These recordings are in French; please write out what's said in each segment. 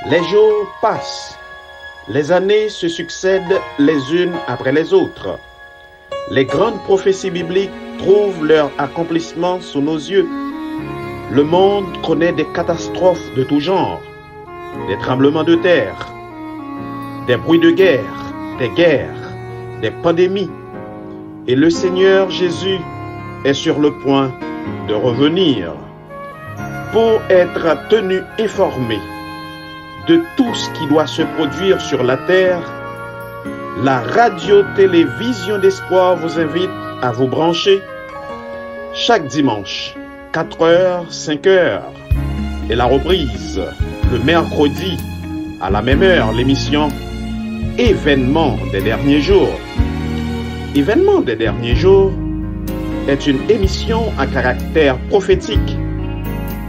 Les jours passent, les années se succèdent les unes après les autres. Les grandes prophéties bibliques trouvent leur accomplissement sous nos yeux. Le monde connaît des catastrophes de tout genre, des tremblements de terre, des bruits de guerre, des pandémies. Et le Seigneur Jésus est sur le point de revenir pour être tenu informé de tout ce qui doit se produire sur la terre. La radio-télévision d'espoir vous invite à vous brancher chaque dimanche, 4h, 5h, et la reprise le mercredi à la même heure, l'émission Événements des derniers jours. Événements des derniers jours est une émission à caractère prophétique,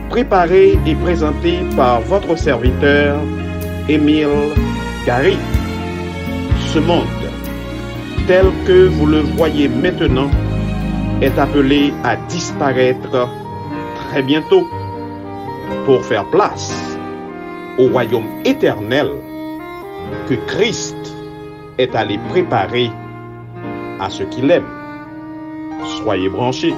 préparée et présentée par votre serviteur Émile Gary. Ce monde, tel que vous le voyez maintenant, est appelé à disparaître très bientôt pour faire place au royaume éternel que Christ est allé préparer à ceux qui l'aiment. Soyez branchés.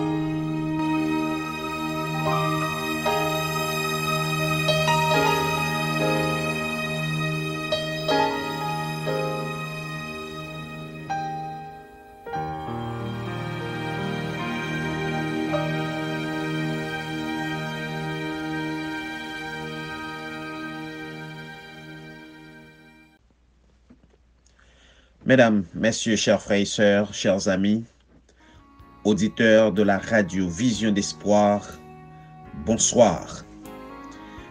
Mesdames, Messieurs, chers frères et sœurs, chers amis, auditeurs de la radio Vision d'Espoir, bonsoir.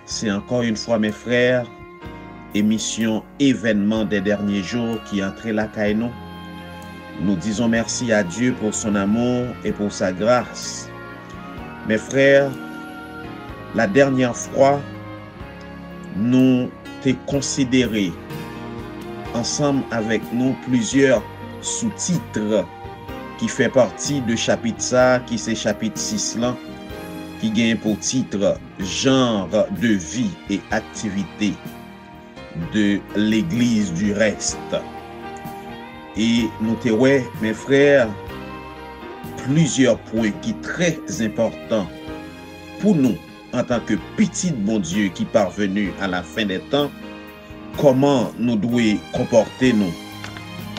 C'est encore une fois, mes frères, émission Événements des derniers jours qui entre la caille. Nous disons merci à Dieu pour son amour et pour sa grâce. Mes frères, la dernière fois, nous t'ai considéré ensemble avec nous plusieurs sous-titres qui fait partie de chapitre ça, qui c'est chapitre 6 là, qui gagne pour titre genre de vie et activité de l'église du reste. Et nous te ouais, mes frères, plusieurs points qui sont très importants pour nous en tant que petit bon Dieu qui parvenu à la fin des temps. Comment nous devons comporter nous,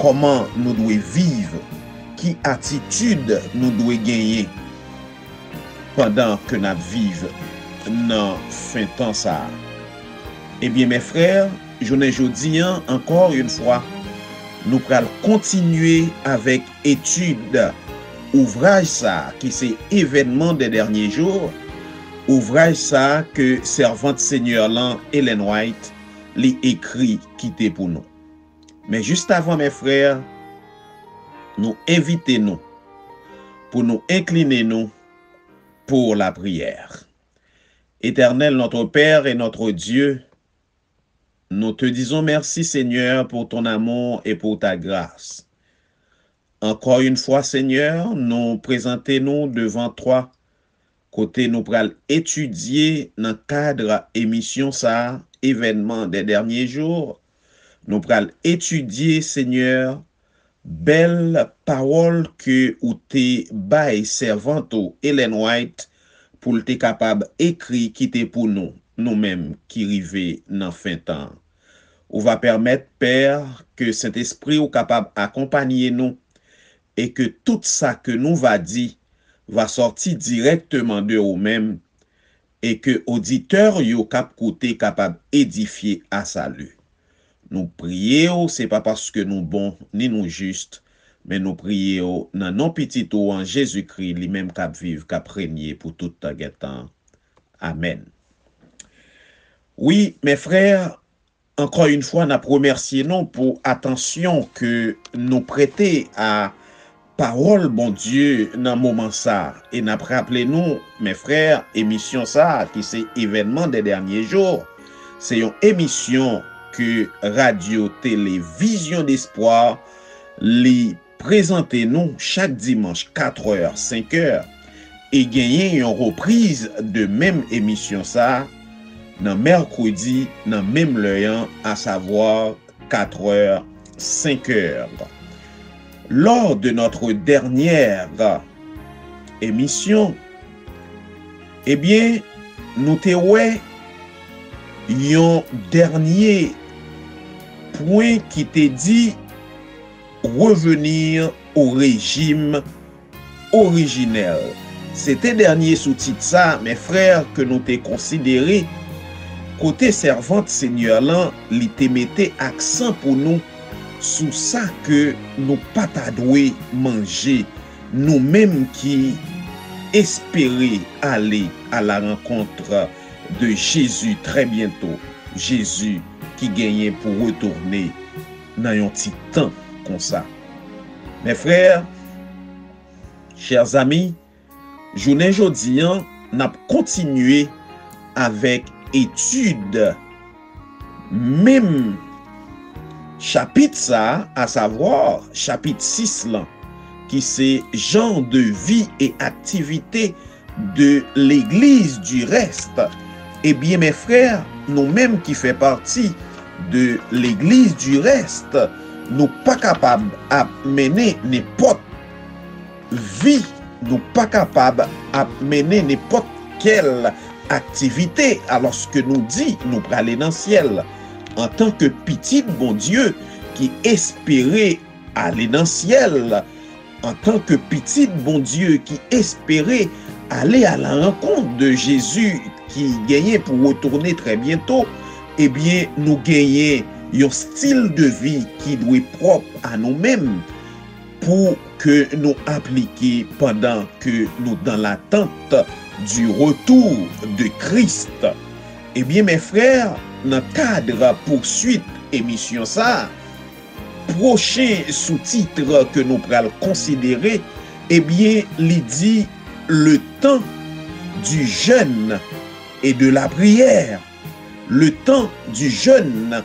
comment nous devons vivre, qui attitude nous devons gagner pendant que nous vivons dans fin temps ça. Eh bien mes frères, aujourd'hui encore une fois, nous allons continuer avec étude ouvrage ça qui c'est événement des derniers jours, ouvrage ça que servante Seigneur là Ellen White les écrits qui étaient pour nous. Mais juste avant, mes frères, nous invitons pour nous incliner pour la prière. Éternel, notre Père et notre Dieu, nous te disons merci, Seigneur, pour ton amour et pour ta grâce. Encore une fois, Seigneur, nous présentons devant toi, côté nous pral étudier dans le cadre émission ça, événement des derniers jours, nous pral étudier, Seigneur, belle parole que ou te bail servante Ellen White pour te capable écrit qui te pour nous, nous-mêmes qui rivé dans fin temps. Ou va permettre, Père, que Saint-Esprit ou capable accompagner nous et que tout ça que nous va dire va sortir directement de nous-mêmes et que auditeur yo cap côté capable édifier à salut. Nous prions, c'est pas parce que nous bons ni nous justes, mais nous prions dans non petit en Jésus-Christ, lui-même cap vivre, cap régner pour tout temps. Amen. Oui, mes frères, encore une fois, nous remercions nous pour attention que nous prêtez à parole, bon Dieu, dans moment ça. Et n'a rappelé nous, mes frères, émission ça, qui c'est événement des derniers jours. C'est une émission que Radio Télévision d'Espoir les présente nous chaque dimanche 4h, 5h et gagner une reprise de même émission ça dans mercredi, dans même l'heure, à savoir 4h, 5h. Lors de notre dernière émission, eh bien, nous t'avons un dernier point qui te dit revenir au régime originel. C'était dernier sous-titre ça, mes frères, que nous t'ai considéré côté servante Seigneur là, li te mette accent pour nous sous ça que nous pas ta doué manger, nous-mêmes qui espérer aller à la rencontre de Jésus très bientôt. Jésus qui gagnait pour retourner dans un petit temps comme ça. Mes frères, chers amis, journée jodi an, n'a continué avec étude même chapitre ça, à savoir chapitre 6 là, qui c'est genre de vie et activité de l'église du reste. Eh bien mes frères, nous-mêmes qui fait partie de l'église du reste, nous pas capables à mener n'importe vie, nous pas capables à mener n'importe quelle activité alors que nous dit nous praler dans le ciel en tant que petit bon Dieu qui espérait aller dans le ciel, en tant que petit bon Dieu qui espérait aller à la rencontre de Jésus qui gagnait pour retourner très bientôt. Eh bien nous gagnons un style de vie qui doit être propre à nous-mêmes pour que nous appliquions pendant que nous dans l'attente du retour de Christ. Eh bien mes frères, dans le cadre poursuite émission ça, prochain sous-titre que nous pourrons considérer, eh bien il dit le temps du jeûne et de la prière. Le temps du jeûne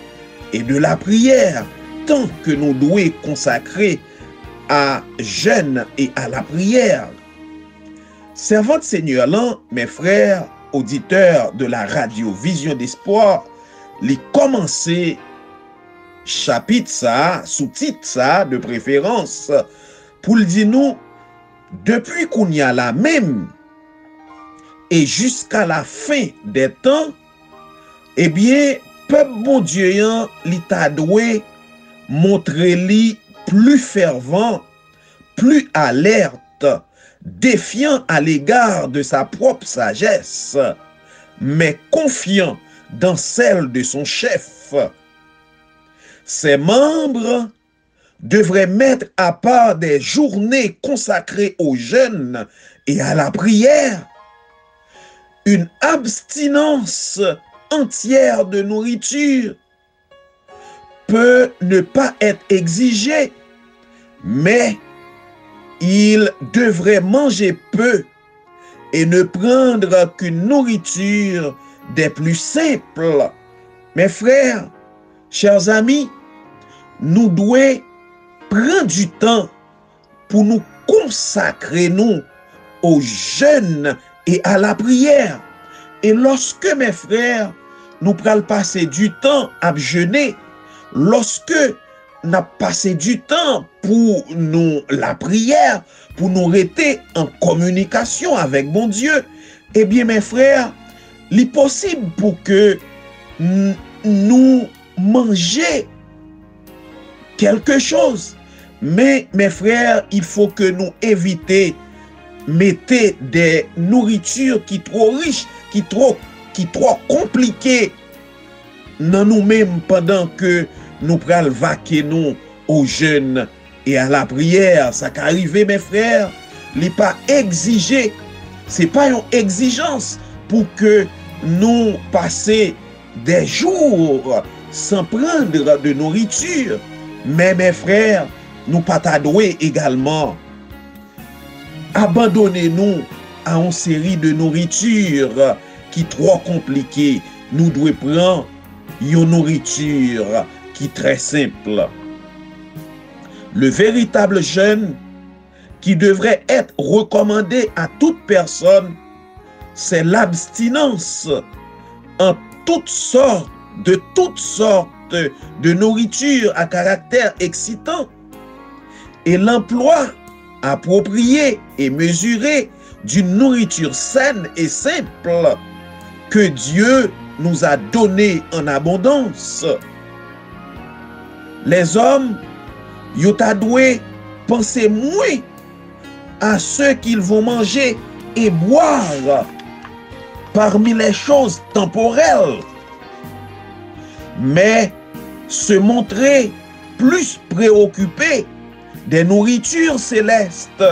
et de la prière, tant que nous devons consacrer à jeûne et à la prière. Servante Seigneur là, mes frères auditeurs de la radio Vision d'Espoir, les commencer chapitre ça, sous-titre ça de préférence, pour le dire nous, depuis qu'on y a la même et jusqu'à la fin des temps, eh bien, peuple bon Dieu, li ta doué montrer li plus fervent, plus alerte, défiant à l'égard de sa propre sagesse, mais confiant dans celle de son chef. Ses membres devraient mettre à part des journées consacrées au jeûne et à la prière, une abstinence entière de nourriture peut ne pas être exigée, mais il devrait manger peu et ne prendre qu'une nourriture des plus simples. Mes frères, chers amis, nous devons prendre du temps pour nous consacrer nous au jeûne et à la prière. Et lorsque mes frères, nous prenons passer du temps à jeûner, lorsque nous passé du temps pour nous la prière, pour nous rester en communication avec mon Dieu, eh bien mes frères, il est possible pour que nous mangions quelque chose. Mais mes frères, il faut que nous évitions mettre des nourritures qui trop riches, qui trop compliquées dans nous-mêmes pendant que nous prenons vaquer nous au jeûne et à la prière. Ça qui arrive, mes frères, il n'est pas exigé. Ce n'est pas une exigence pour que nous passions des jours sans prendre de nourriture. Mais mes frères, nous pas t'adouer également. Abandonnez-nous à une série de nourriture qui est trop compliquée. Nous devons prendre une nourriture qui est très simple. Le véritable jeûne qui devrait être recommandé à toute personne, c'est l'abstinence en toutes sortes de nourriture à caractère excitant et l'emploi approprié et mesuré d'une nourriture saine et simple que Dieu nous a donnée en abondance. Les hommes, yo ta doué penser moins à ce qu'ils vont manger et boire parmi les choses temporelles, mais se montrer plus préoccupés des nourritures célestes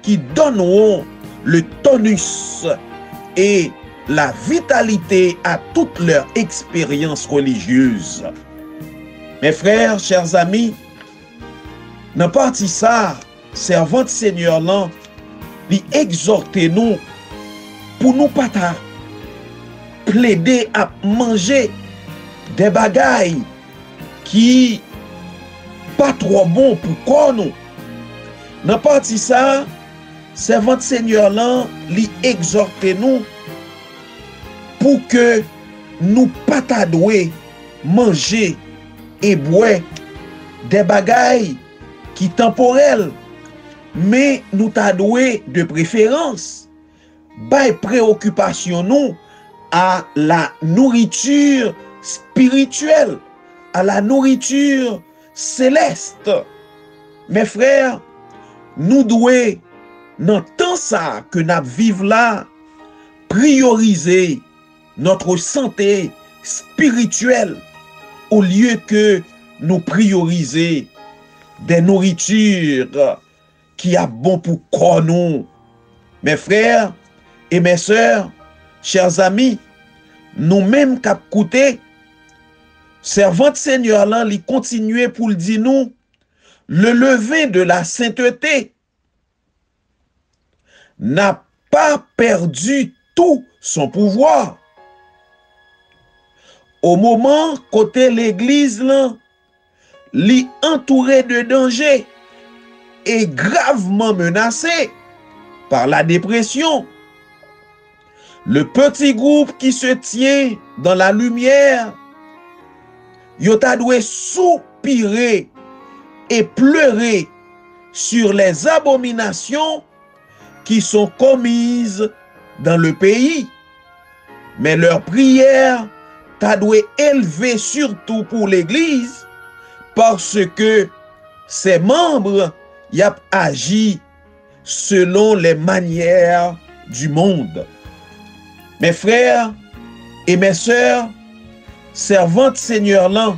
qui donneront le tonus et la vitalité à toute leur expérience religieuse. Mes frères, chers amis, dans partie ça, servante Seigneur là, lui exhorter nous pour nous pas plaider à manger des bagailles qui pas trop bon pour quoi nous. Dans partie ça, servante Seigneur là, lui exhorter nous pour que nous pas doué manger et boire des bagailles qui temporelles, mais nous ta doué de préférence bay préoccupation nous à la nourriture spirituelle, à la nourriture céleste. Mes frères, nous devons, dans temps ça que nous vivons là, prioriser notre santé spirituelle au lieu que nous prioriser des nourritures qui a bon pour corps nous. Mes frères et mes sœurs, chers amis, nous-mêmes cap coûté, servante Seigneur là, li continuer pour le dire nous, le lever de la sainteté n'a pas perdu tout son pouvoir. Au moment côté l'église là, li entouré de dangers et gravement menacé par la dépression, le petit groupe qui se tient dans la lumière, yo ta doué soupirer et pleurer sur les abominations qui sont commises dans le pays. Mais leur prière ta doué élever surtout pour l'église parce que ses membres y a agi selon les manières du monde. Mes frères et mes sœurs, servante Seigneur là,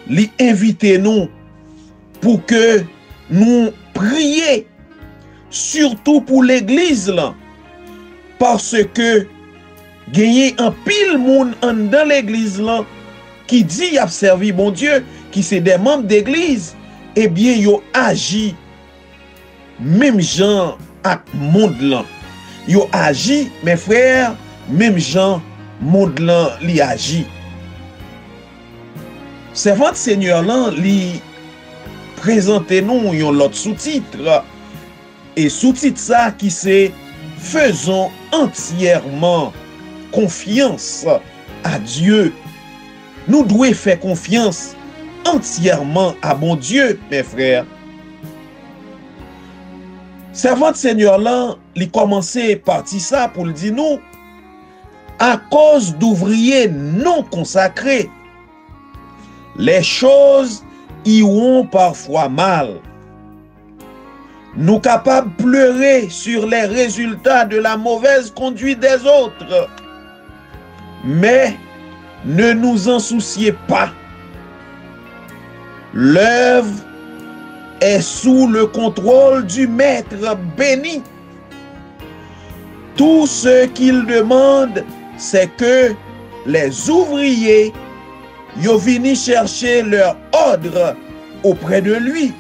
li invitez nous pour que nous prions surtout pour l'église là, parce que gagner un pile monde dans l'église là qui dit y a servi bon Dieu, qui c'est des membres d'église, eh bien yo agi même gens à monde là. Yo agi, mes frères, même gens monde là li agi. Servante Seigneur là li présente nous yon l'autre sous-titre, et sous-titre ça qui c'est faisons entièrement confiance à Dieu. Nous devons faire confiance entièrement à bon Dieu, mes frères. Servante Seigneur là, il commençait parti ça pour le dire nous, à cause d'ouvriers non consacrés, les choses iront parfois mal. Nous capables de pleurer sur les résultats de la mauvaise conduite des autres, mais ne nous en souciez pas. L'œuvre est sous le contrôle du Maître béni. Tout ce qu'il demande, c'est que les ouvriers yo vini chercher leur ordre auprès de lui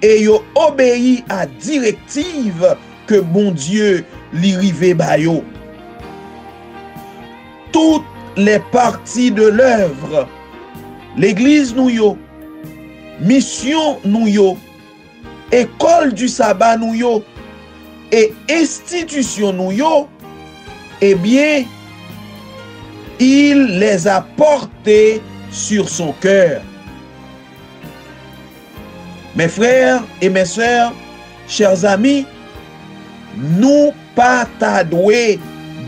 et yo obéi à directive que bon Dieu li rive bayo. Toutes les parties de l'œuvre, l'église nou yo, mission nou yo, école du sabbat nou yo, et institution nou yo, eh bien, il les a portés sur son cœur. Mes frères et mes sœurs, chers amis, nous pas t'adouer,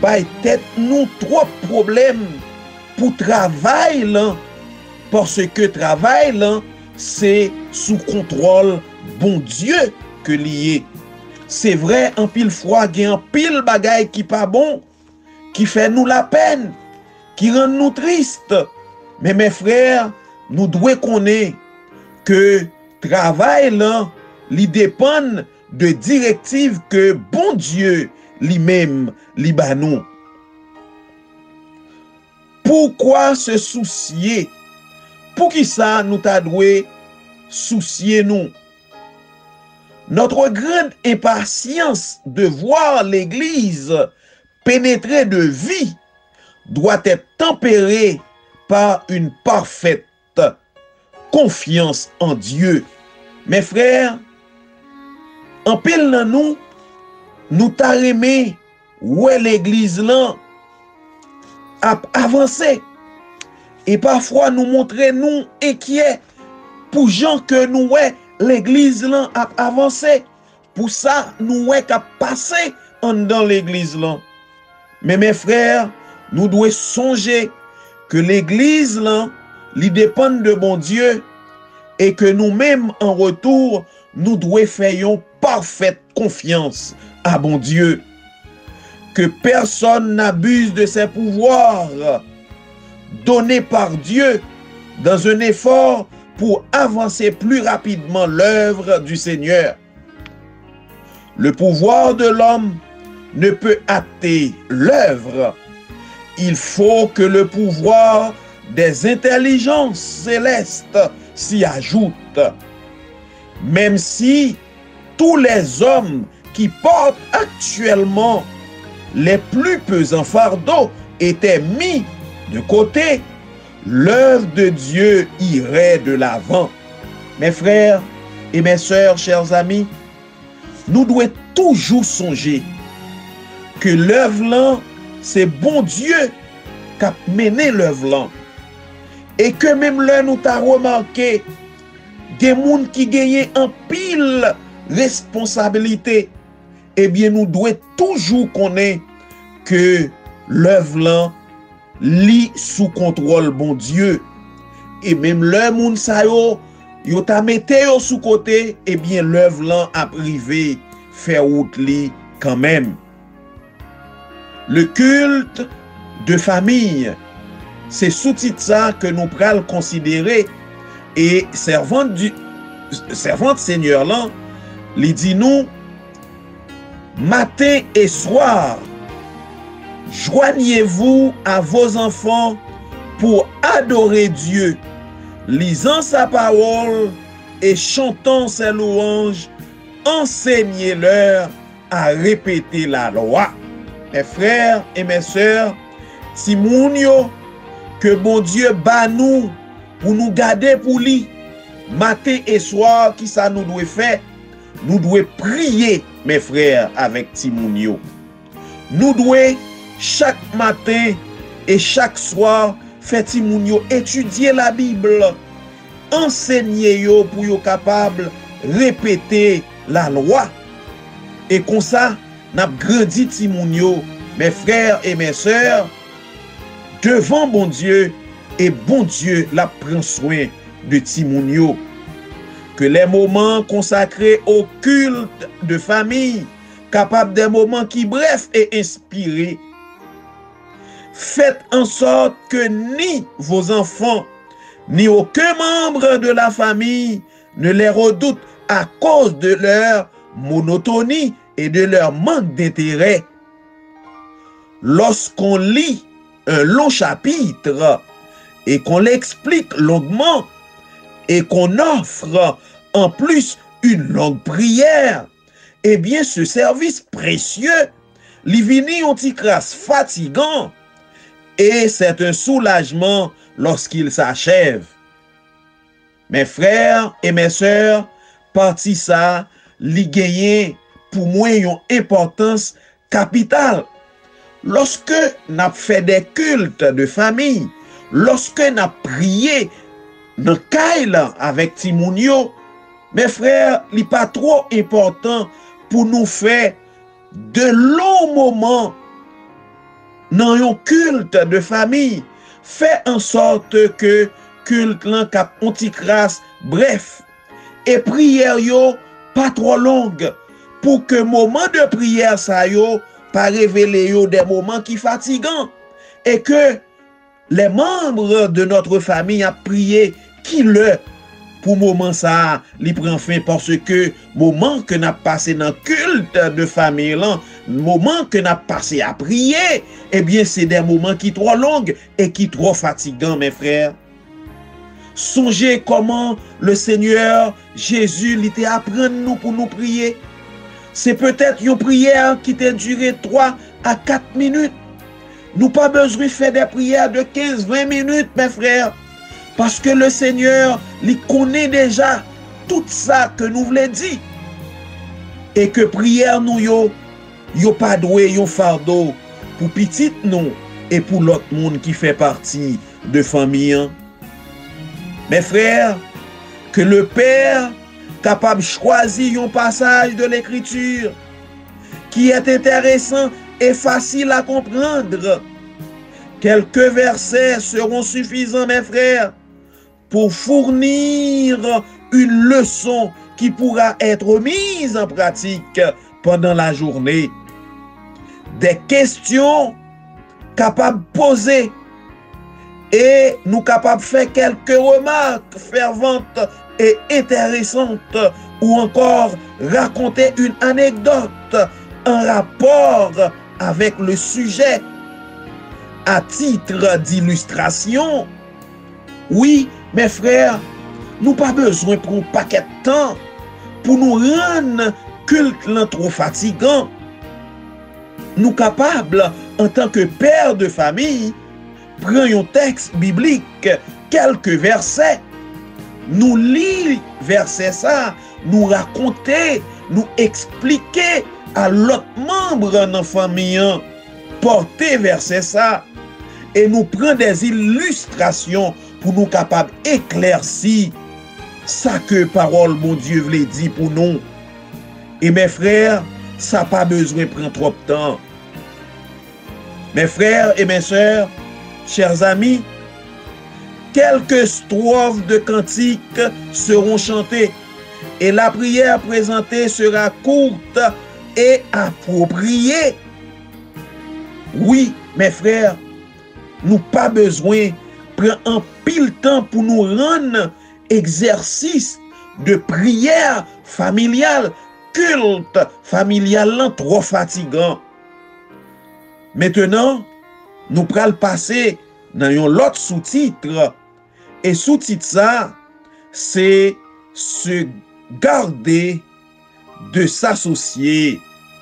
bay tête nous trop problèmes pour travail là, parce que travail là, c'est sous contrôle bon Dieu que lié. C'est vrai, en pile fois, il y a un pile bagay qui pas bon, qui fait nous la peine, qui rend nous tristes. Mais mes frères, nous devons connaître que travail là, li dépend de directives que bon Dieu lui-même li ba nous. Pourquoi se soucier? Pour qui ça nous t'a doué soucier nous? Notre grande impatience de voir l'Église pénétrer de vie doit être tempérée par une parfaite confiance en Dieu. Mes frères, en pile nan nous t'a aimé ouais l'Église là a avancé et parfois nous montrer nous inquiets pour gens que nous ouais l'Église là a avancé. Pour ça nous ouais qu'a passé dans l'Église là. Mais mes frères, nous devons songer que l'Église là li dépend de bon Dieu et que nous-mêmes en retour nous devons faire une parfaite confiance à bon Dieu. Que personne n'abuse de ses pouvoirs donnés par Dieu dans un effort pour avancer plus rapidement l'œuvre du Seigneur. Le pouvoir de l'homme ne peut hâter l'œuvre. Il faut que le pouvoir des intelligences célestes s'y ajoute. Même si tous les hommes qui portent actuellement les plus pesants fardeaux étaient mis de côté, l'œuvre de Dieu irait de l'avant. Mes frères et mes sœurs, chers amis, nous devons toujours songer que l'œuvre là, c'est bon Dieu qui a mené l'œuvre là. Et que même là, nous t'avons remarqué des gens qui gagnent en pile responsabilité, eh bien, nous devons toujours connaître que l'œuvre là, li sous contrôle bon Dieu. Et même le moun sa yo ta mette yo sous côté, eh bien, l'œuvre là a privé faire route li quand même. Le culte de famille, c'est sous-titre ça que nous pral considérer. Et servante Seigneur là, li dit nous, matin et soir, joignez-vous à vos enfants pour adorer Dieu, lisant sa parole et chantant ses louanges, enseignez-leur à répéter la loi. Mes frères et mes sœurs, si moun yo, que bon Dieu bat nous pour nous garder pour lui, matin et soir, qui ça nous doit faire? Nous devons prier, mes frères, avec Timounio. Nous devons chaque matin et chaque soir faire Timounio étudier la Bible, enseigner yo pour yo capable répéter la loi. Et comme ça, n'a grandi Timounio, mes frères et mes sœurs, devant bon Dieu, et bon Dieu la prend soin de Timounio. Que les moments consacrés au culte de famille, capables des moments qui brefs et inspirés, faites en sorte que ni vos enfants, ni aucun membre de la famille ne les redoute à cause de leur monotonie et de leur manque d'intérêt. Lorsqu'on lit un long chapitre et qu'on l'explique longuement et qu'on offre en plus une longue prière, eh bien ce service précieux, li vini un petit crasse fatigant et c'est un soulagement lorsqu'il s'achève. Mes frères et mes sœurs, parti ça, li gagne pour moi une importance capitale lorsque nous fait des cultes de famille, lorsque nous prié dans Kail avec Timounio, mes frères, il n'est pas trop important pour nous faire de longs moments dans un culte de famille. Fait en sorte que culte là cap anti-crasse, bref, et prière yo pas trop longue pour que moment de prière ça yo pas révéler yo des moments qui fatigants et que les membres de notre famille a prié qui le pour moment ça li prend fin parce que moment que n'a passé dans culte de famille là, moment que n'a passé à prier, eh bien c'est des moments qui trop longs et qui trop fatigants mes frères. Songez comment le Seigneur Jésus l'était apprendre nous pour nous prier. C'est peut-être une prière qui t'a duré 3 à 4 minutes. Nous pas besoin de faire des prières de 15-20 minutes mes frères. Parce que le Seigneur, il connaît déjà tout ça que nous voulons dire. Et que prière nous, yo pas doué, yo fardeau pour petit nous et pour l'autre monde qui fait partie de famille. Mes frères, que le Père capable de choisir un passage de l'Écriture qui est intéressant et facile à comprendre. Quelques versets seront suffisants, mes frères, pour fournir une leçon qui pourra être mise en pratique pendant la journée. Des questions capables de poser et nous capables de faire quelques remarques ferventes et intéressantes ou encore raconter une anecdote en rapport avec le sujet à titre d'illustration. Oui, mes frères, nous pas besoin pour un paquet de temps pour nous rendre culte trop fatigant. Nous capables, en tant que père de famille, prendre un texte biblique, quelques versets, nous lire verset ça, nous raconter, nous expliquer à l'autre membre de la famille, porter verset ça, et nous prendre des illustrations pour nous capables d'éclaircir ça que parole mon Dieu voulait dire pour nous. Et mes frères, ça n'a pas besoin de prendre trop de temps. Mes frères et mes sœurs, chers amis, quelques strophes de cantiques seront chantées et la prière présentée sera courte et appropriée. Oui, mes frères, nous pas besoin de prendre un pile temps pour nous rendre exercice de prière familiale, culte familial trop fatigant. Maintenant, nous prenons passer dans un autre sous-titre. Et sous-titre ça, c'est se garder de s'associer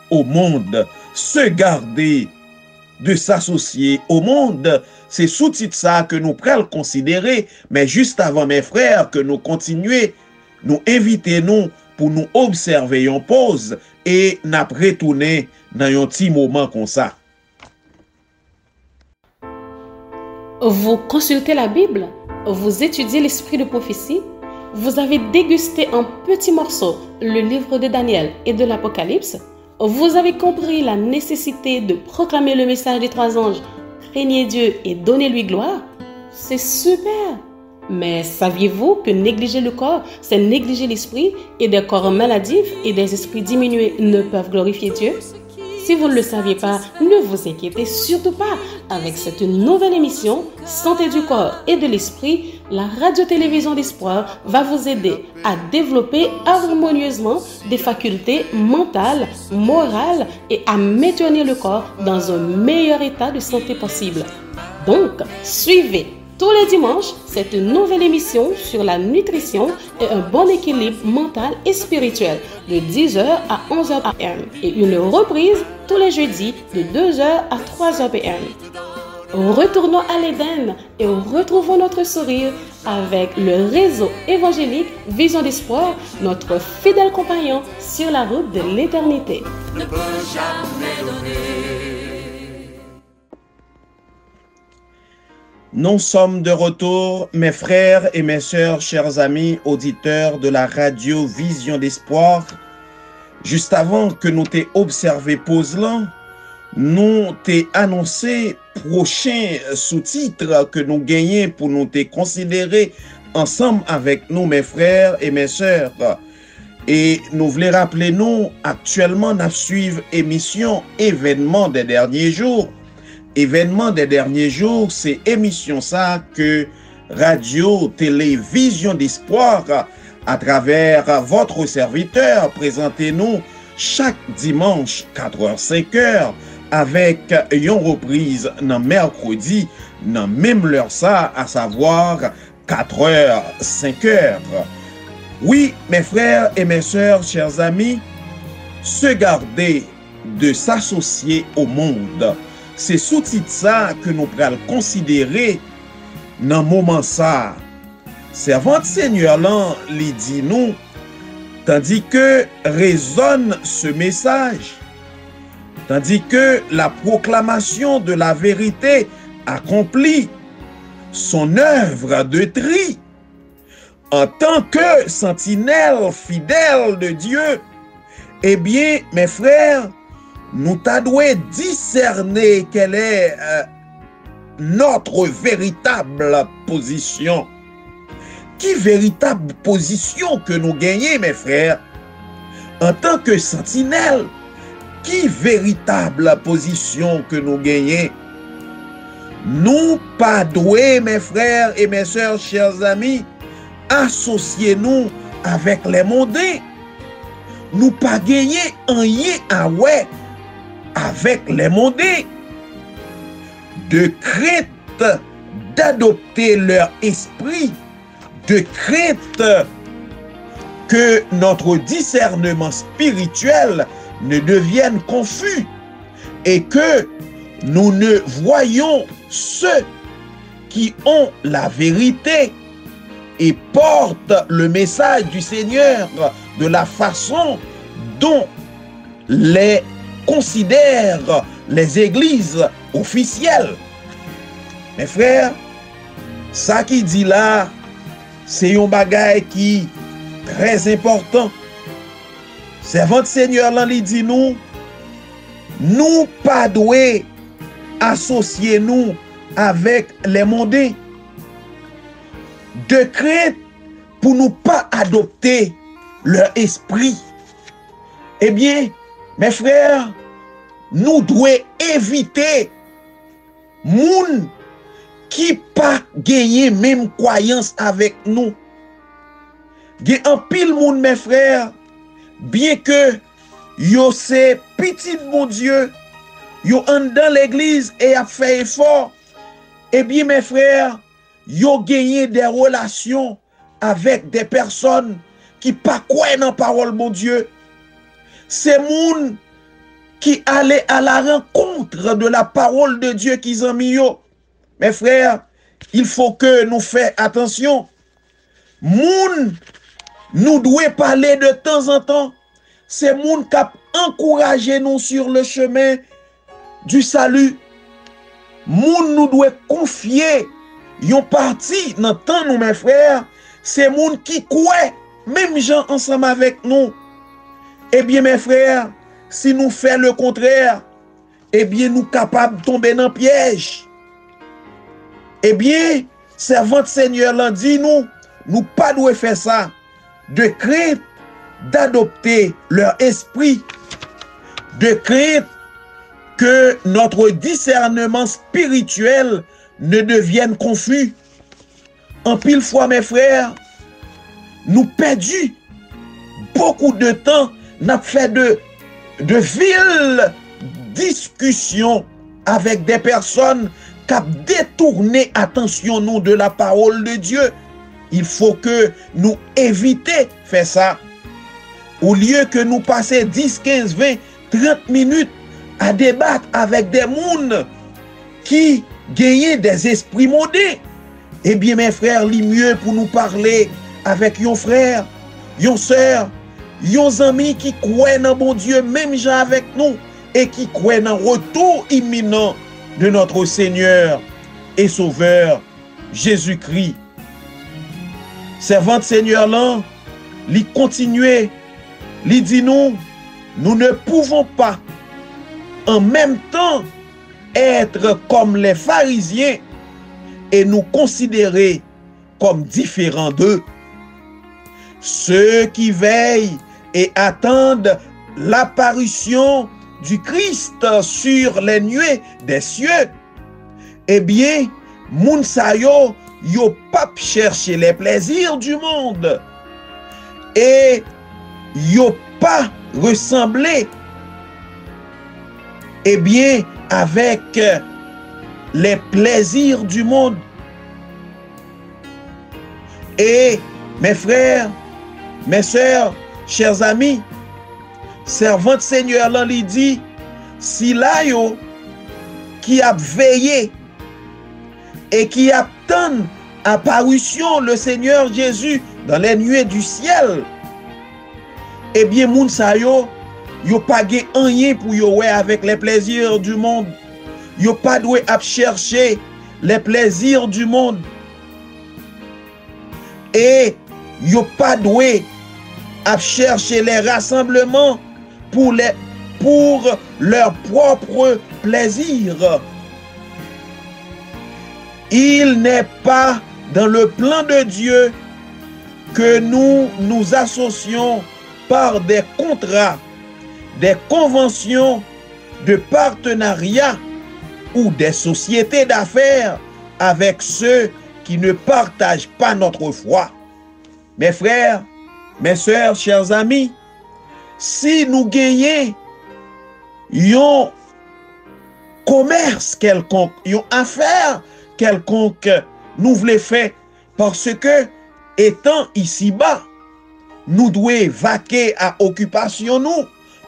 au monde. Se garder de s'associer au monde. C'est sous-titre ça que nous prenons considérer. Mais juste avant, mes frères, que nous continuions, nous invitons pour nous observer en pause et nous retourner dans un petit moment comme ça. Vous consultez la Bible, vous étudiez l'esprit de prophétie, vous avez dégusté en petits morceaux le livre de Daniel et de l'Apocalypse, vous avez compris la nécessité de proclamer le message des 3 anges, craignez Dieu et donnez-lui gloire. C'est super! Mais saviez-vous que négliger le corps, c'est négliger l'esprit et des corps maladifs et des esprits diminués ne peuvent glorifier Dieu? Si vous ne le saviez pas, ne vous inquiétez surtout pas. Avec cette nouvelle émission, Santé du corps et de l'esprit, la radio-télévision d'espoir va vous aider à développer harmonieusement des facultés mentales, morales et à maintenir le corps dans un meilleur état de santé possible. Donc, suivez tous les dimanches cette nouvelle émission sur la nutrition et un bon équilibre mental et spirituel de 10h à 11h p.m. et une reprise tous les jeudis de 2h à 3h p.m. Retournons à l'Éden et retrouvons notre sourire avec le réseau évangélique Vision d'Espoir, notre fidèle compagnon sur la route de l'éternité. Ne peut jamais donner. Nous sommes de retour, mes frères et mes sœurs, chers amis, auditeurs de la radio Vision d'Espoir. Juste avant que nous t'ayons observé pause là, nous t'ayons annoncé prochain sous-titre que nous gagnons pour nous te considérer ensemble avec nous, mes frères et mes sœurs. Et nous voulons rappeler, nous, actuellement, nous suivons émission événement des derniers jours. Événement des derniers jours, c'est émission ça que Radio Télévision d'Espoir, à travers votre serviteur, présentez-nous chaque dimanche 4h-5h avec une reprise dans mercredi, dans même l'heure ça, à savoir 4h-5h. Oui, mes frères et mes sœurs, chers amis, se garder de s'associer au monde. C'est sous-titre ça que nous pourrons considérer dans le moment ça. Servante Seigneur là, lui dit nous, tandis que résonne ce message, tandis que la proclamation de la vérité accomplit son œuvre de tri, en tant que sentinelle fidèle de Dieu, eh bien, mes frères, nous t'adouons discerner quelle est notre véritable position. Qui véritable position que nous gagnons, mes frères? En tant que sentinelle, qui véritable position que nous gagnons? Nous pas doués, mes frères et mes sœurs, chers amis, associez-nous avec les mondains. Nous pas gagner rien à ouais avec les mondains. De crainte d'adopter leur esprit, de crainte que notre discernement spirituel ne devienne confus et que nous ne voyons ceux qui ont la vérité et portent le message du Seigneur de la façon dont les considèrent les églises officielles. Mes frères, ça qui dit là, c'est un bagage qui est très important. Servante Seigneur là, il dit nous pas doués associer nous avec les mondains, de crainte pour nous pas adopter leur esprit. Eh bien, mes frères, nous devons éviter moun qui pas gagner même croyance avec nous. Gen en pile moun, mes frères, bien que yo c'est petit bon Dieu, yo en dans l'église et a fait effort, eh bien, mes frères, yo gagné des relations avec des personnes qui pas croient dans la parole de Dieu. C'est moun qui allaient à la rencontre de la parole de Dieu qu'ils ont mis. Mes frères, il faut que nous fassions attention. Moun, nous devons parler de temps en temps. C'est moun qui a encouragé nous sur le chemin du salut. Moun nous devons confier yon parti dans le temps, nous, mes frères. C'est moun qui croient, même gens ensemble avec nous. Eh bien, mes frères, si nous faisons le contraire, eh bien, nous sommes capables de tomber dans le piège. Eh bien, servante Seigneur l'a dit, nous pas devons faire ça, de crainte d'adopter leur esprit, de crainte que notre discernement spirituel ne devienne confus. En pile fois, mes frères, nous perdons beaucoup de temps, nous avons fait de viles discussions avec des personnes qui ont détourné attention nous de la parole de Dieu. Il faut que nous évitions de faire ça. Au lieu que nous passions 10, 15, 20, 30 minutes à débattre avec des gens qui gagnent des esprits modés, eh bien, mes frères, il mieux pour nous parler avec yon frère, yon sœur, yon amis qui croient dans bon Dieu, même gens avec nous, et qui croient dans le retour imminent de notre Seigneur et Sauveur Jésus-Christ. Servante Seigneur là, lui continuer, lui dit nous ne pouvons pas en même temps être comme les pharisiens et nous considérer comme différents d'eux. Ceux qui veillent et attendent l'apparition du Christ sur les nuées des cieux, eh bien, moun sa yo pas chercher les plaisirs du monde et yo pas ressembler eh bien avec les plaisirs du monde. Et mes frères, mes sœurs, chers amis, servante Seigneur là lui dit, si là yo qui a veillé et qui attend apparition le Seigneur Jésus dans les nuées du ciel, eh bien moun sa yo pas gen rien pour yo ouais avec les plaisirs du monde. Yo pas doué à chercher les plaisirs du monde. Et yo pas doué à chercher les rassemblements pour leur propre plaisir. Il n'est pas dans le plan de Dieu que nous nous associons par des contrats, des conventions de partenariat ou des sociétés d'affaires avec ceux qui ne partagent pas notre foi. Mes frères, mes sœurs, chers amis, si nous gagnons un commerce quelconque, une affaire quelconque, nous voulons faire parce que, étant ici-bas, nous devons vaquer à occupation,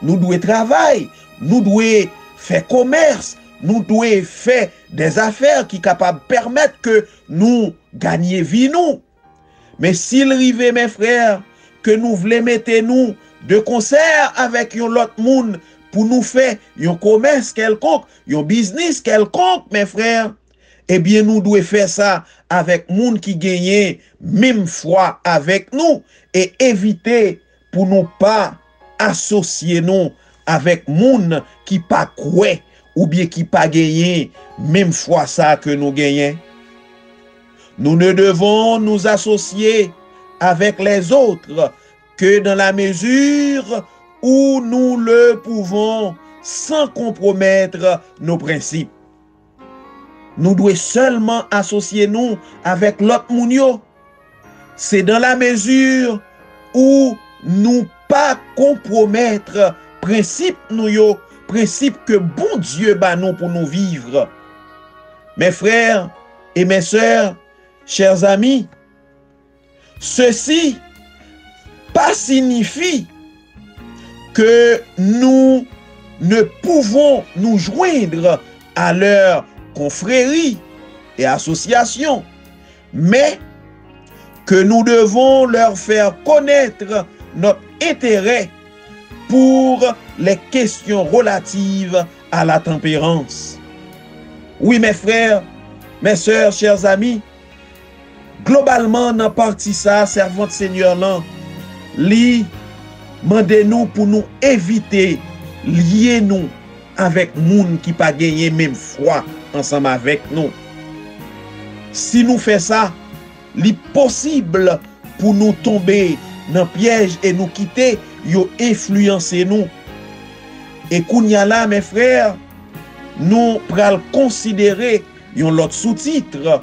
nous devons travailler, nous devons faire commerce, nous devons faire des affaires qui sont capables de permettre que nous gagnions vie nous. Mais s'il arrive, mes frères, que nous voulons mettre nous de concert avec l'autre monde pour nous faire un commerce quelconque, un business quelconque, mes frères, eh bien nous devons faire ça avec monde qui gagne même foi avec nous et éviter pour nous pas associer nous avec monde qui pas croire ou bien qui pas gagner même foi ça que nous gagnons. Nous ne devons nous associer avec les autres que dans la mesure où nous le pouvons sans compromettre nos principes. Nous devons seulement associer nous avec l'autre moun. C'est dans la mesure où nous pas compromettre principe nous principe que bon Dieu bat nous pour nous vivre. Mes frères et mes sœurs, chers amis, ceci pas signifie que nous ne pouvons nous joindre à leur confrérie et association, mais que nous devons leur faire connaître notre intérêt pour les questions relatives à la tempérance. Oui, mes frères, mes sœurs, chers amis, globalement, dans partie ça, servante Seigneur là, li mandez-nous pour nous éviter lier nous avec moun qui pas gagné même foi ensemble avec nous. Si nous faisons ça, li possible pour nous tomber dans piège et nous quitter, yo influencer nous. Et kounya là, mes frères, nous pral considérer yon l'autre sous-titre.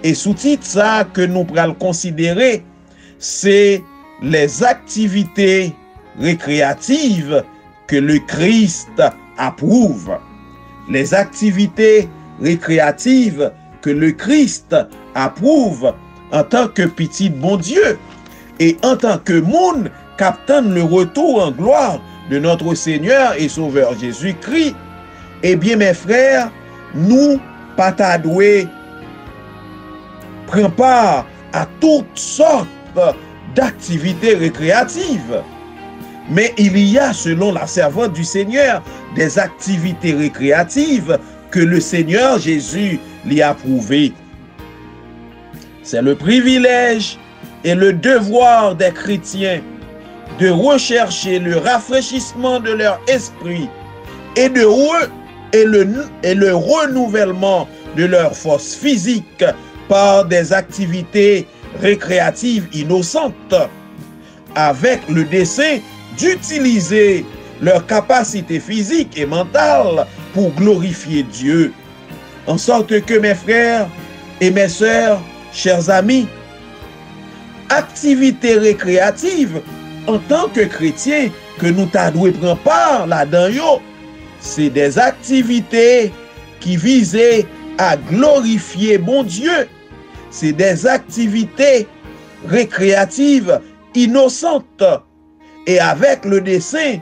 Et sous-titre ça que nous pral considérer, c'est les activités récréatives que le Christ approuve. Les activités récréatives que le Christ approuve en tant que petit bon Dieu et en tant que monde captant le retour en gloire de notre Seigneur et Sauveur Jésus-Christ. Eh bien, mes frères, nous, pas tadoué, prend part à toutes sortes d'activités récréatives. Mais il y a, selon la servante du Seigneur, des activités récréatives que le Seigneur Jésus lui a approuvées. C'est le privilège et le devoir des chrétiens de rechercher le rafraîchissement de leur esprit et le renouvellement de leur force physique par des activités récréatives innocentes, avec le dessein d'utiliser leur capacité physique et mentale pour glorifier Dieu. En sorte que mes frères et mes sœurs, chers amis, activités récréatives en tant que chrétiens que nous t'adoué prendre part là-dedans, c'est des activités qui visaient à glorifier bon Dieu. C'est des activités récréatives innocentes et avec le dessein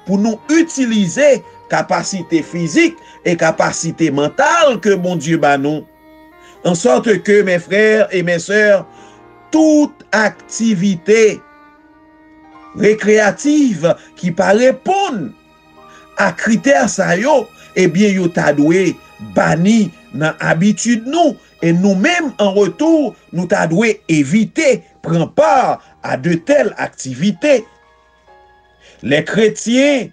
pour nous utiliser capacité physique et capacité mentale que bon Dieu bat nous. En sorte que mes frères et mes sœurs, toute activité récréative qui pas répondre à critères ça yo, eh bien yo t'a doué banni dans habitude nous et nous-mêmes en retour nous t'a doué éviter prendre part à de telles activités. Les chrétiens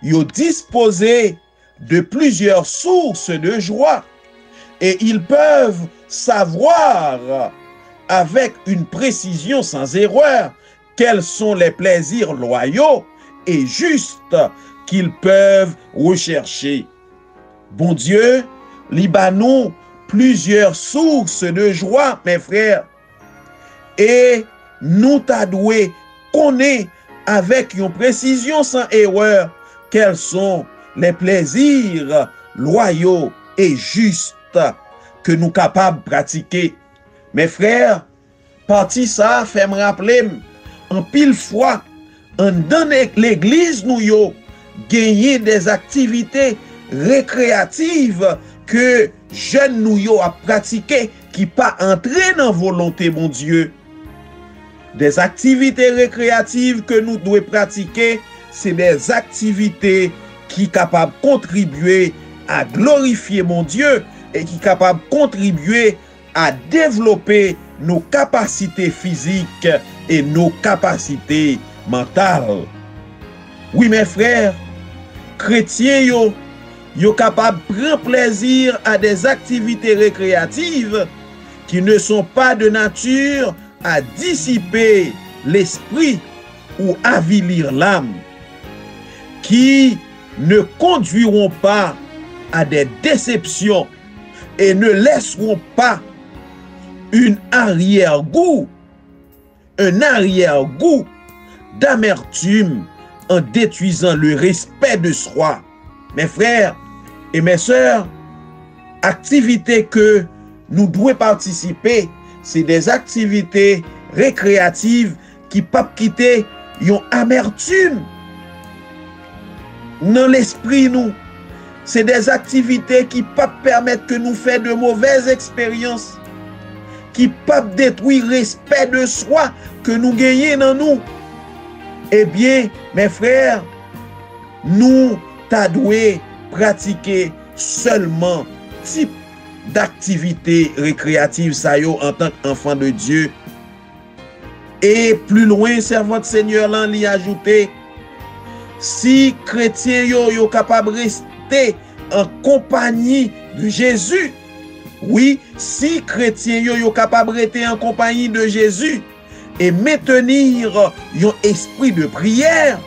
yo disposé de plusieurs sources de joie et ils peuvent savoir avec une précision sans erreur quels sont les plaisirs loyaux et justes qu'ils peuvent rechercher. Bon Dieu, libanou plusieurs sources de joie, mes frères, et nous t'a doué connaître avec une précision sans erreur quels sont les plaisirs loyaux et justes que nous capables de pratiquer. Mes frères, parti ça fait me rappeler en pile fois en dans l'église nous yo gagner des activités récréatives que jeunes nous yo a pratiquer qui pas entrer dans volonté mon Dieu. Des activités récréatives que nous devons pratiquer, c'est des activités qui sont capables de contribuer à glorifier mon Dieu et qui sont capables de contribuer à développer nos capacités physiques et nos capacités mentales. Oui, mes frères, chrétiens, yo capables de prendre plaisir à des activités récréatives qui ne sont pas de nature à dissiper l'esprit ou avilir l'âme, qui ne conduiront pas à des déceptions et ne laisseront pas un arrière-goût d'amertume en détruisant le respect de soi. Mes frères et mes sœurs, activités que nous devons participer, c'est des activités récréatives qui ne peuvent pas quitter une amertume dans l'esprit nous. C'est des activités qui ne peuvent pas permettre que nous fassions de mauvaises expériences, qui ne peuvent pas détruire le respect de soi que nous gagnons dans nous. Eh bien, mes frères, nous t'adoué pratiquer seulement type d'activité récréative ça yo en tant qu'enfant de Dieu. Et plus loin, servant Seigneur l'en l'y ajouté, si chrétien yo capable rester en compagnie de Jésus, oui, si chrétien yo capable rester en compagnie de Jésus et maintenir un esprit de prière,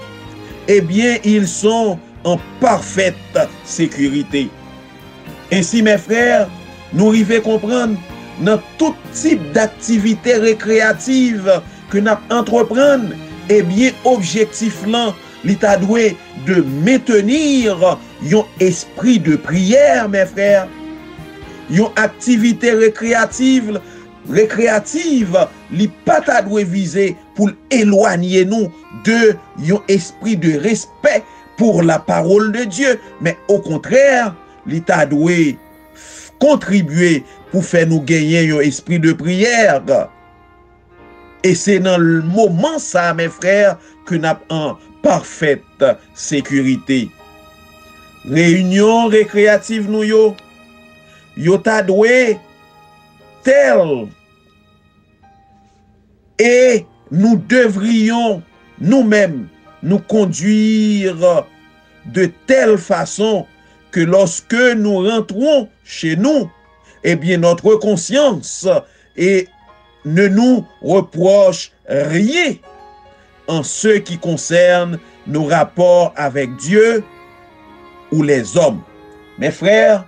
eh bien, ils sont en parfaite sécurité. Ainsi, mes frères, nous arrivons à comprendre dans tout type d'activité récréative que nous entreprenons, eh bien, objectif là, l'État doit de maintenir un esprit de prière, mes frères. Une activité récréative, li pas doit viser pour éloigner nous de un esprit de respect pour la parole de Dieu, mais au contraire, l'État doit contribuer pour faire nous gagner un esprit de prière. Et c'est dans le moment ça, mes frères, que nous avons en parfaite sécurité. Réunion récréative nous yo t'a doué tel Et nous devrions nous-mêmes nous conduire de telle façon que lorsque nous rentrons chez nous, eh bien notre conscience ne nous reproche rien en ce qui concerne nos rapports avec Dieu ou les hommes. Mes frères,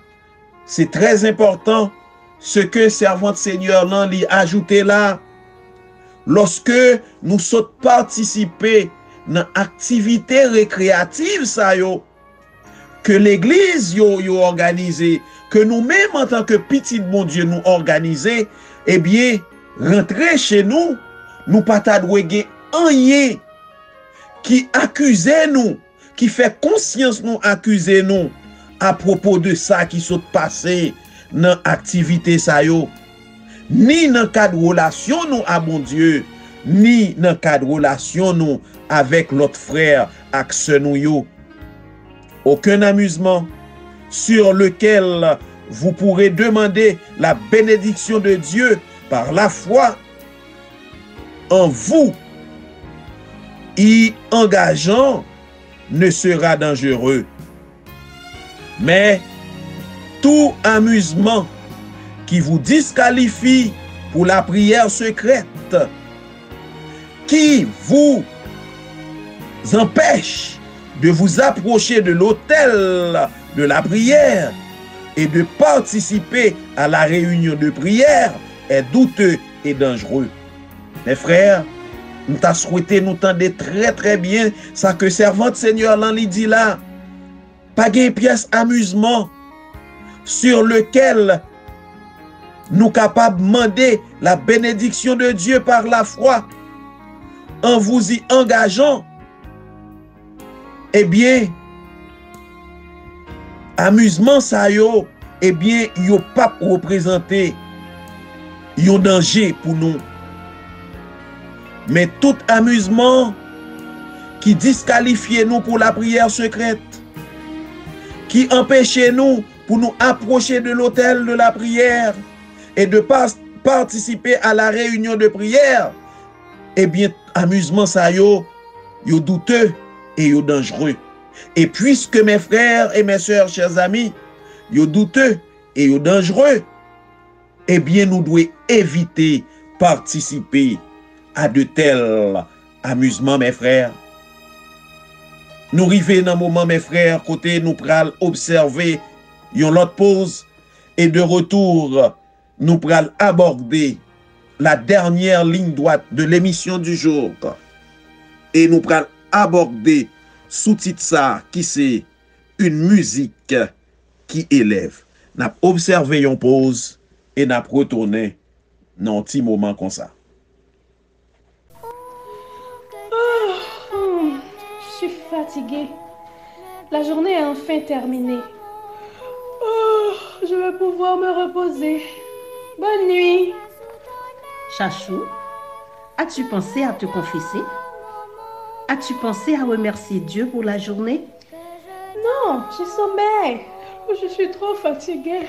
c'est très important ce que servante Seigneur l'en lui ajouté là. Lorsque nous sommes participés dans activité récréative ça yo, que l'église yo organisé, que nous-mêmes en tant que petit bon Dieu nous organisé, eh bien, rentrer chez nous, nous pas t'adouer rien qui accuse nous, qui fait conscience nous accuser nous à propos de ça qui s'est passé dans l'activité ça yo. Ni dans le cadre de relation nous à mon Dieu, ni dans le cadre de relation nous avec l'autre frère, avec ce nous yo. Aucun amusement sur lequel vous pourrez demander la bénédiction de Dieu par la foi en vous y engageant ne sera dangereux. Mais tout amusement qui vous disqualifie pour la prière secrète, qui vous empêche de vous approcher de l'autel de la prière et de participer à la réunion de prière est douteux et dangereux. Mes frères, nous t'a souhaité nous tendre très très bien ça que servante Seigneur l'en dit là. Pas de pièce amusement sur lequel nous capables de demander la bénédiction de Dieu par la foi en vous y engageant. Eh bien, amusement ça yo, eh bien, yo pas représenté un danger pour nous. Mais tout amusement qui disqualifie nous pour la prière secrète, qui empêche nous pour nous approcher de l'autel de la prière et de participer à la réunion de prière, eh bien, amusement ça yo douteux et yo dangereux. Et puisque mes frères et mes sœurs, chers amis, yo douteux et yo dangereux, eh bien, nous devons éviter participer à de tels amusements, mes frères. Nous arrivons dans un moment, mes frères, côté nous pral observer une autre pause et de retour, nous pral aborder la dernière ligne droite de l'émission du jour. Et nous pral aborder sous-titre ça qui c'est une musique qui élève. Nous avons observé une pause et nous avons retourné dans un petit moment comme ça. Je suis fatiguée. La journée est enfin terminée. Je vais pouvoir me reposer. Bonne nuit. Chachou, as-tu pensé à te confesser? As-tu pensé à remercier Dieu pour la journée? Non, je sommeille. Je suis trop fatiguée.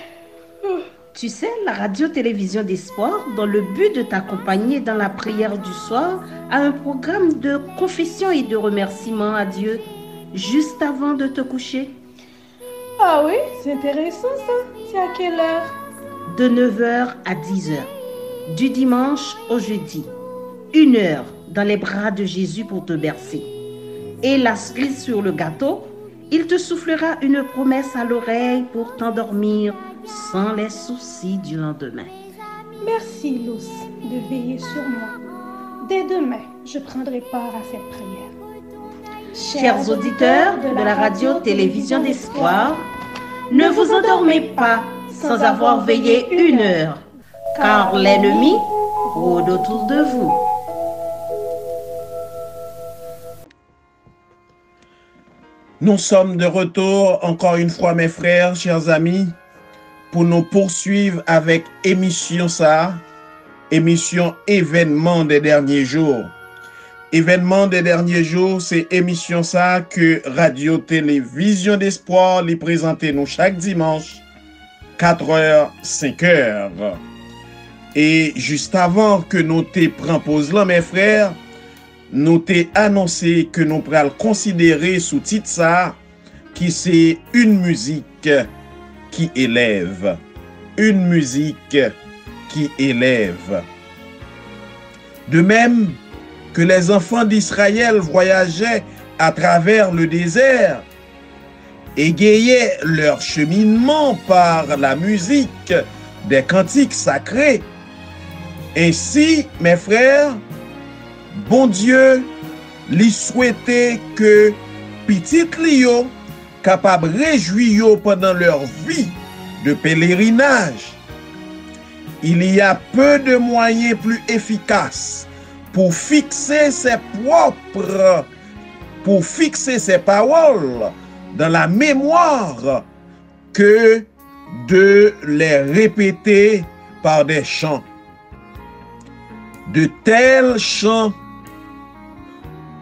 Tu sais, la radio-télévision d'espoir, dans le but de t'accompagner dans la prière du soir, a un programme de confession et de remerciement à Dieu, juste avant de te coucher. Ah oui, c'est intéressant ça. C'est à quelle heure? De 9h à 10h, du dimanche au jeudi. 1 heure dans les bras de Jésus pour te bercer. Et la cerise sur le gâteau, il te soufflera une promesse à l'oreille pour t'endormir sans les soucis du lendemain. Merci, Luce, de veiller sur moi. Dès demain, je prendrai part à cette prière. Chers auditeurs de la radio-télévision d'espoir, ne vous endormez pas sans avoir veillé 1 heure, car l'ennemi rôde autour de vous. Nous sommes de retour encore une fois, mes frères, chers amis, pour nous poursuivre avec émission événement des derniers jours. Événement des derniers jours, c'est émission ça que Radio-Télévision d'Espoir les présente nous chaque dimanche, 4h, 5h. Et juste avant que nous te prenions pause là, mes frères, nous te annoncé que nous pourrions considérer sous titre ça, qui c'est une musique qui élève. Une musique qui élève. De même que les enfants d'Israël voyageaient à travers le désert, égayaient leur cheminement par la musique des cantiques sacrés. Ainsi, mes frères, bon Dieu lui souhaitait que petit Lio capable de réjouir pendant leur vie de pèlerinage. Il y a peu de moyens plus efficaces pour fixer ses paroles dans la mémoire que de les répéter par des chants. De tels chants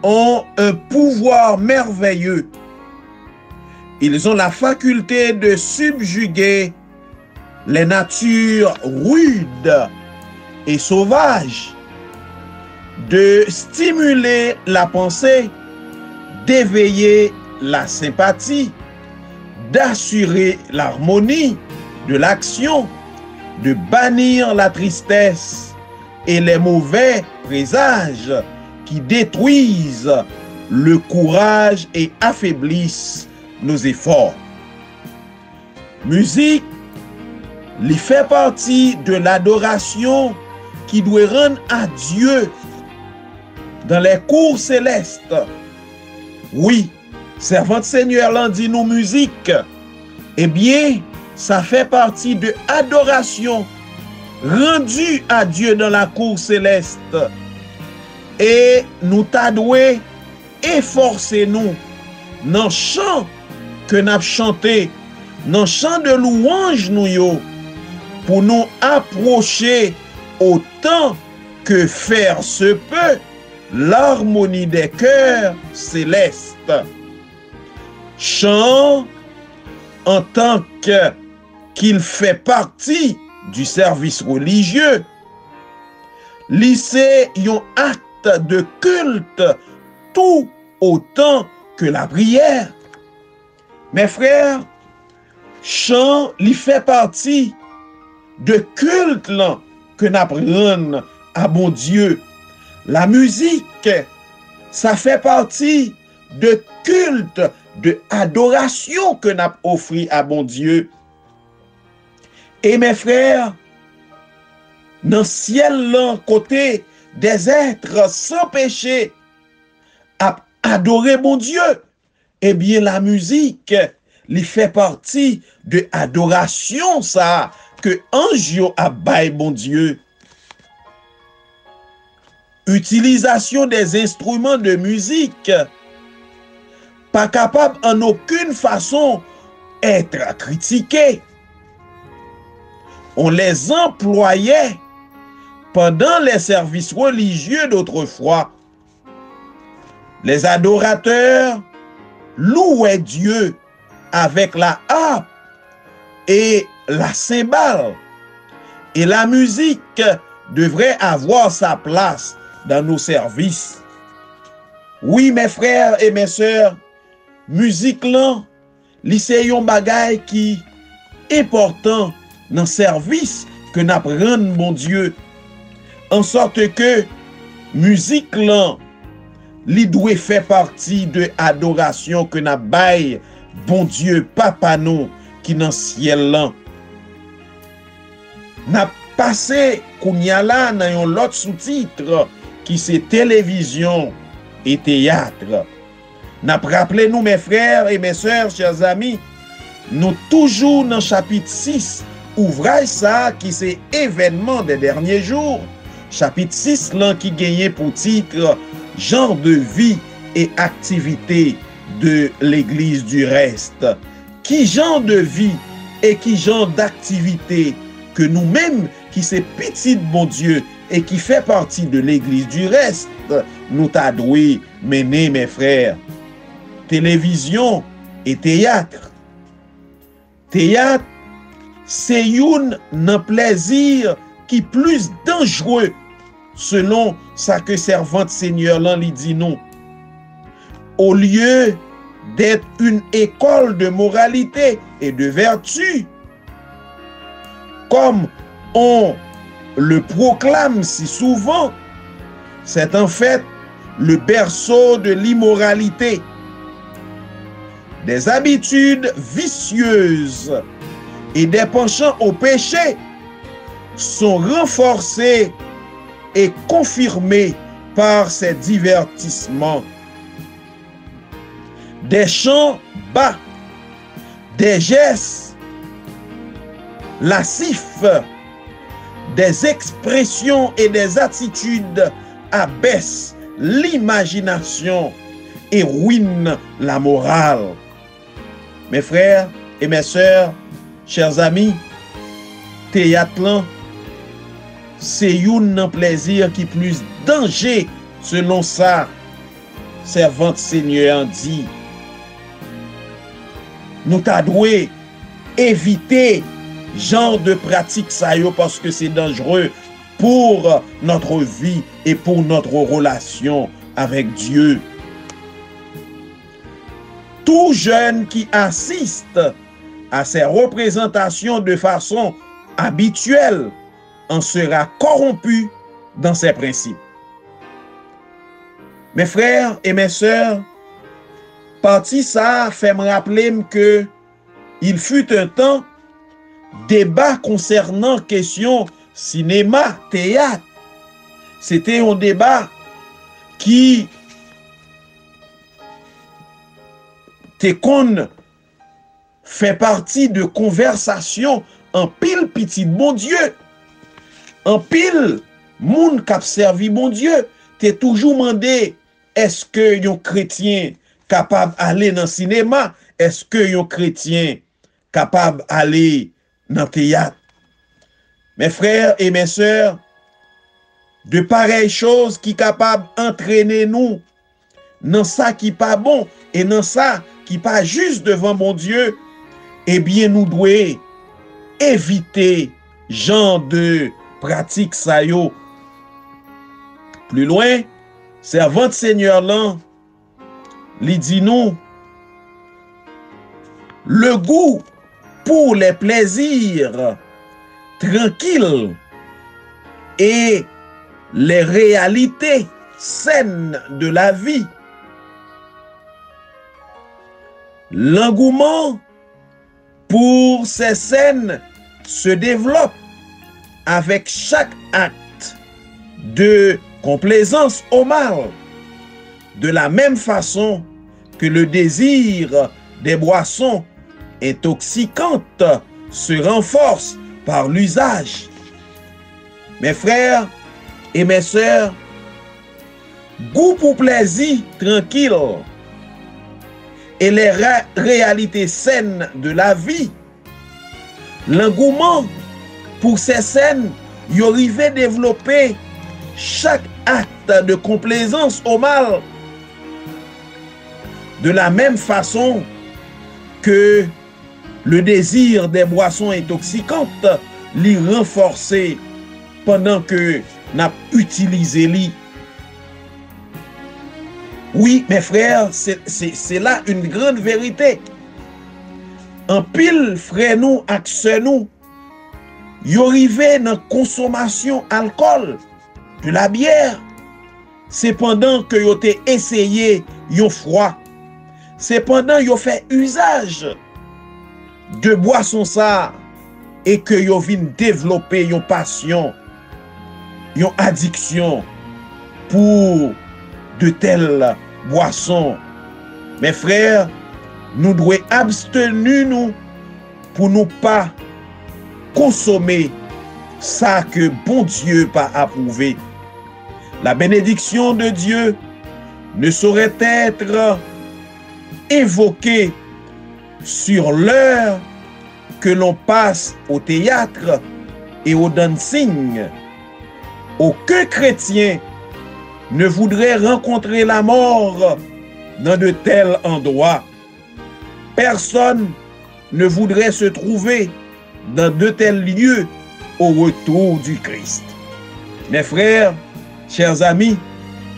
ont un pouvoir merveilleux. Ils ont la faculté de subjuguer les natures rudes et sauvages, de stimuler la pensée, d'éveiller la sympathie, d'assurer l'harmonie de l'action, de bannir la tristesse et les mauvais présages qui détruisent le courage et affaiblissent nos efforts. Musique, il fait partie de l'adoration qui doit rendre à Dieu dans les cours célestes. Oui, servante Seigneur l'en dit nous musique. Eh bien, ça fait partie de adoration rendue à Dieu dans la cour céleste. Et nous t'adouer, efforcer nous dans le chant que nous avons chanté, dans le chant de louange nous yo, pour nous approcher autant que faire se peut l'harmonie des cœurs célestes. Chant en tant qu'il fait partie du service religieux, lycée un acte de culte tout autant que la prière. Mes frères, chant li fait partie de culte là que n'apprend à bon Dieu. La musique, ça fait partie de culte, de adoration que n'a offert à bon Dieu. Et mes frères, dans le ciel là, côté des êtres sans péché, à adorer bon Dieu, eh bien la musique, il fait partie de adoration ça que ange a bail bon Dieu. Utilisation des instruments de musique pas capable en aucune façon être critiqué. On les employait pendant les services religieux d'autrefois. Les adorateurs louaient Dieu avec la harpe et la cymbale. Et la musique devrait avoir sa place dans nos services. Oui, mes frères et mes sœurs, musique là, c'est un bagay qui est important dans le service que nous apprenons, mon Dieu. En sorte que musique là, li doit faire partie de adoration que nous bail bon Dieu, papa nous, qui dans le ciel là. N'a passé kounya la dans un autre sous-titre qui c'est télévision et théâtre. N'a rappelé nous mes frères et mes sœurs, chers amis, nous toujours dans chapitre 6, ouvrage ça qui c'est événement des derniers jours. Chapitre 6 là qui gagnait pour titre genre de vie et activité de l'église du reste. Qui genre de vie et qui genre d'activité que nous-mêmes qui c'est petit bon Dieu et qui fait partie de l'église du reste, nous t'adoué mener mes frères. Télévision et théâtre. Théâtre, c'est un plaisir qui plus dangereux selon ça que servante Seigneur là lui dit non. Au lieu d'être une école de moralité et de vertu, comme on le proclame si souvent, c'est en fait le berceau de l'immoralité. Des habitudes vicieuses et des penchants au péché sont renforcés et confirmés par ces divertissements. Des chants bas, des gestes lascifs, des expressions et des attitudes abaissent l'imagination et ruinent la morale. Mes frères et mes sœurs, chers amis, théâtre, c'est un plaisir qui plus danger selon ça, servante Seigneur dit. Nous t'adouer éviter genre de pratique ça yo parce que c'est dangereux pour notre vie et pour notre relation avec Dieu. Tout jeune qui assiste à ces représentations de façon habituelle en sera corrompu dans ses principes. Mes frères et mes sœurs, parti ça fait me rappeler que il fut un temps débat concernant question cinéma, théâtre. C'était un débat qui fait partie de conversation en pile petit bon Dieu. En pile moun k'ap servi bon Dieu, t'es toujours demandé est-ce que yon chrétien capable aller dans le cinéma, est-ce que yon chrétien capable aller dans le théâtre. Mes frères et mes sœurs, de pareilles choses qui capable entraîner nous dans ça qui pas bon et dans ça qui pas juste devant mon Dieu, eh bien nous devons éviter genre de pratique ça yo. Plus loin, servante Seigneur là, lui dit nous, le goût pour les plaisirs tranquilles et les réalités saines de la vie. L'engouement pour ces scènes se développe avec chaque acte de complaisance au mal, de la même façon que le désir des boissons intoxicantes se renforce par l'usage. Mes frères et mes sœurs, goût pour plaisir tranquille et les réalités saines de la vie, l'engouement pour ces scènes, y arrive développer chaque acte de complaisance au mal, de la même façon que le désir des boissons intoxicantes l'y renforcer pendant que n'a utilisé li. Oui, mes frères, c'est là une grande vérité. En pile, frère nous, axe nous, y arrive dans consommation alcool, de la bière. C'est pendant que yo te essayé yon froid. C'est pendant yo fait usage de boisson ça et que yo vin développer yon passion, yon addiction pour de telles boissons. Mes frères, nous devons abstenir nous pour nous pas consommer ça que bon Dieu pas approuvé. La bénédiction de Dieu ne saurait être évoquée sur l'heure que l'on passe au théâtre et au dancing. Aucun chrétien ne voudrait rencontrer la mort dans de tels endroits. Personne ne voudrait se trouver dans de tels lieux au retour du Christ. Mes frères, chers amis,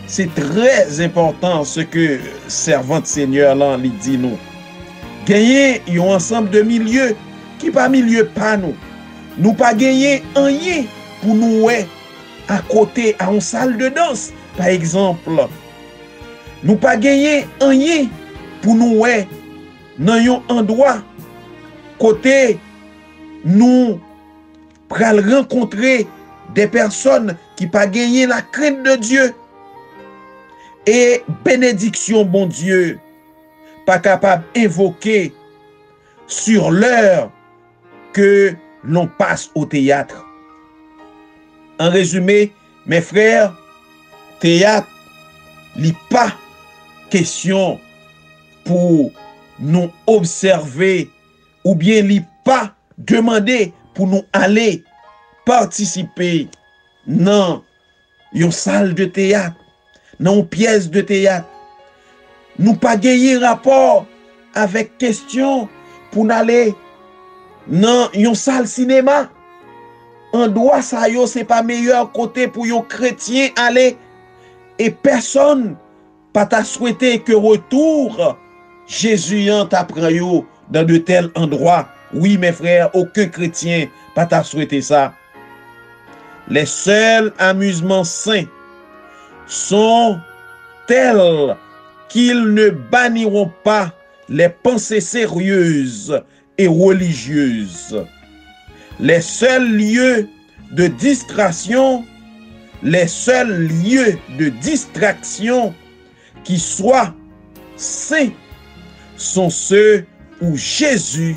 c'est très important ce que servante Seigneur là lui dit nous. Gagner un ensemble de milieux qui pas milieu pas nous. Nous pas gagner rien pour nous ouais, à côté à une salle de danse par exemple. Nous pas gagner rien pour nous ouais, dans un endroit côté nous pral rencontrer des personnes qui pas gagné la crainte de Dieu et bénédiction bon Dieu pas capable d'invoquer sur l'heure que l'on passe au théâtre. En résumé, mes frères, théâtre, il n'est pas question pour nous observer ou bien il n'est pas demandé pour nous aller participer dans une salle de théâtre, dans une pièce de théâtre. Nous pas gagner rapport avec question pour nous aller dans une salle cinéma. En droit ça yo c'est pas meilleur côté pour un chrétien aller et personne pas t'a souhaité que retour Jésus t'apprend yo dans de tels endroits. Oui mes frères, aucun chrétien pas t'a souhaité ça. Les seuls amusements saints sont tels qu'ils ne banniront pas les pensées sérieuses et religieuses. Les seuls lieux de distraction, les seuls lieux de distraction qui soient saints sont ceux où Jésus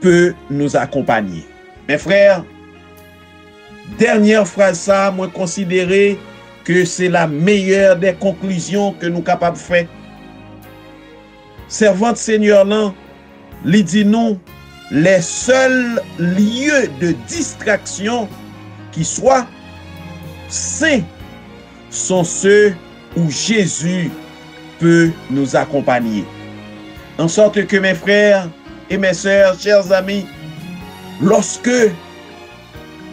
peut nous accompagner. Mes frères, dernière phrase ça, moi considérer que c'est la meilleure des conclusions que nous capables de faire. Servante Seigneur là, lui dit nous, les seuls lieux de distraction qui soient saints sont ceux où Jésus peut nous accompagner. En sorte que mes frères et mes sœurs, chers amis, lorsque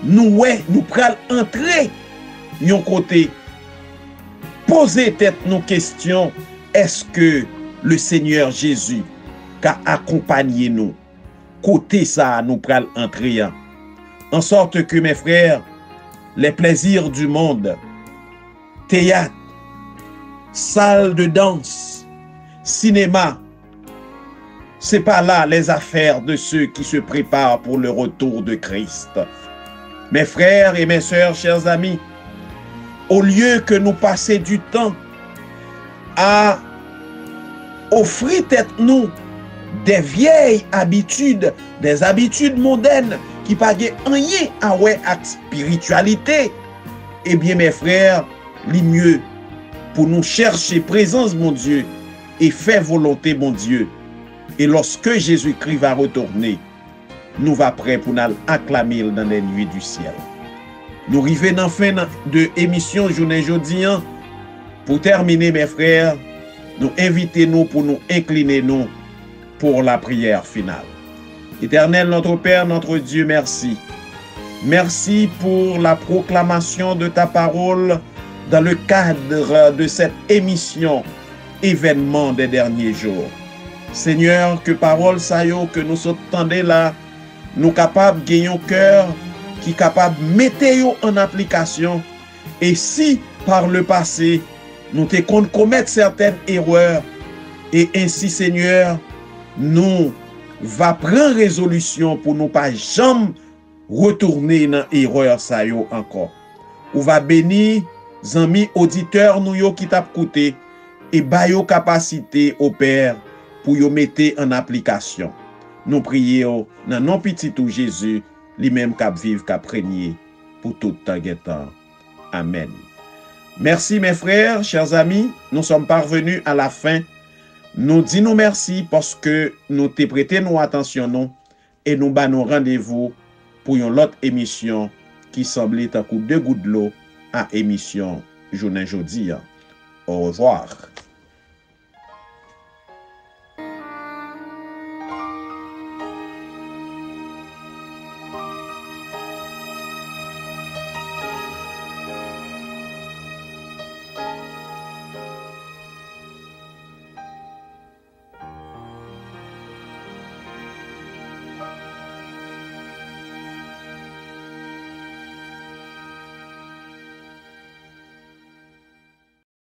nous prenons entrer d'un côté, poser tête nos questions, est-ce que le Seigneur Jésus a accompagné nous? Côté ça, nous prenons entrer. En sorte que mes frères, les plaisirs du monde, théâtre, salle de danse, cinéma, c'est pas là les affaires de ceux qui se préparent pour le retour de Christ. Mes frères et mes sœurs, chers amis, au lieu que nous passions du temps à offrir tête nous des vieilles habitudes, des habitudes modernes qui pas rien à ouais avec spiritualité, eh bien mes frères, le mieux pour nous chercher présence mon Dieu et faire volonté mon Dieu. Et lorsque Jésus-Christ va retourner, nous va prêts pour nous acclamer dans les nuits du ciel. Nous arrivons dans la fin de l'émission journée jeudi. Pour terminer mes frères, nous invitons pour nous incliner nous pour la prière finale. Éternel notre Père, notre Dieu, merci. Merci pour la proclamation de ta parole dans le cadre de cette émission événement des derniers jours. Seigneur, que parole ça yo que nous entendons là, nous capables de gagner un cœur qui est capable de mettre en application. Et si par le passé, nous te commettre certaines erreurs, et ainsi Seigneur, nous va prendre résolution pour nous pas jamais retourner dans l'erreur ça yo encore. Ou va bénir amis auditeurs nous yo qui t'a coûté et ba yo capacité au Père pour yo mettre en application. Nous prions dans nom petit tout Jésus, lui-même qui vive, qui régné pour tout temps. Amen. Merci mes frères, chers amis, nous sommes parvenus à la fin. Nous disons merci parce que nous t'ai prêté nos attention nous et nous ba nos rendez-vous pour une autre émission qui semblait un coup de goutte d'eau à émission journée jeudi. Au revoir.